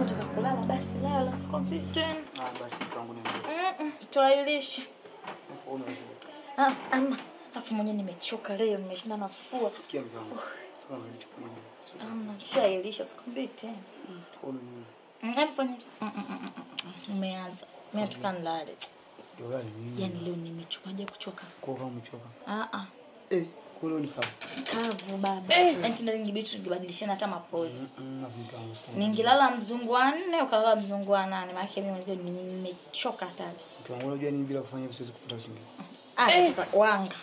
unataka kulala basi lala, sikwambie tena. Basi kwangu ni Tuailishe. Ama afu mwenyewe nimechoka leo, nimeshinda nafua. Sikia mwanangu. Shailisha sikwambie tena. Kono ni. Nafanya. Umeanza. Mimi nataka nilale. Sikia nini? Yaani leo nimechoka, je kuchoka. Kwa kama umechoka. Kono ni kavu. Kavu baba. Yaani tena ningebadilishana hata mapozi. Ningilala mzungu wa 4 ukalala mzungu wa 8, maana mimi mwenyewe nimechoka tayari. Mtu wangu unajua nini bila kufanya siwezi kupata usingizi. Sasa wanga.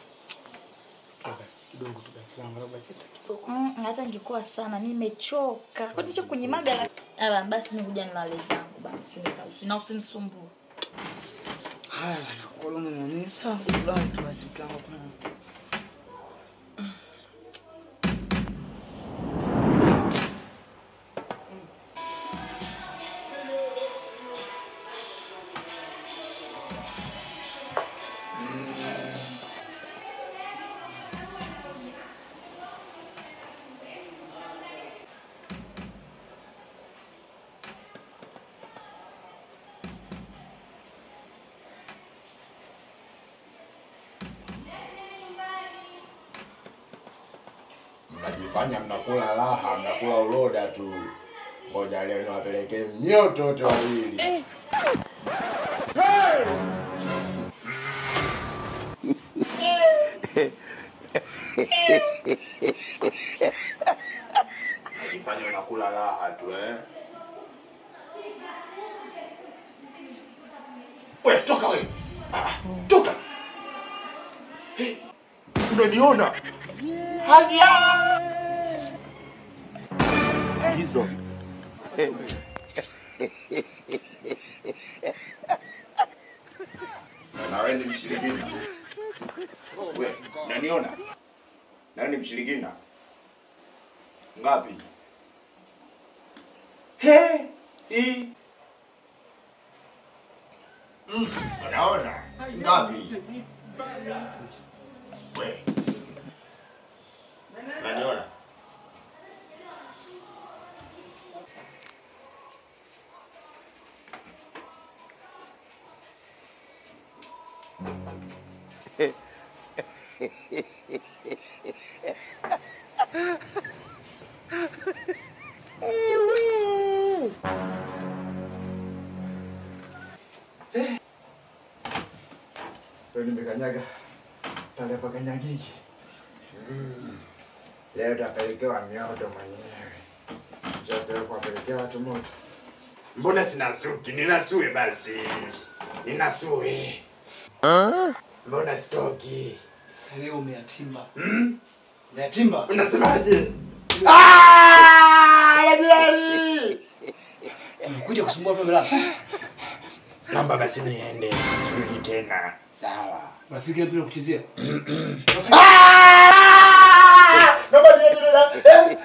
Sikia basi kidogo tu basi wanga basi kidogo. Hata ningekuwa sana nimechoka. Kwa nini kwenye maga la basi nikuja nilale zangu basi usinisumbue. Haya nakolo na nini sawa fulani tu basi kama kuna. Mnajifanya mnakula raha, mnakula uroda tu. Ngoja leo niwapelekee mioto wote wawili. Mnajifanya mnakula raha tu Wewe toka wewe. Toka. Unaniona? Haya! Hizo. Na wewe ni mshirikina. Wewe, unaniona? Na wewe ni mshirikina. Ngapi? Unaona? Ngapi? Wewe. Unaniona? Leo nimekanyaga pale pa kanyagiki. Leo tapelekewa mioto mwenyewe. Sasa kwa kupelekea watu moto. Mbona sina suki? Ninasue basi. Ninasue. Mbona stoki? Sasa leo umeyatimba. Umeyatimba? Unasemaje? Majirani! Unakuja kusumbua pale la. Naomba basi niende. Sirudi tena. Sawa. Unafikiri bila kuchezea? Naomba niende tena.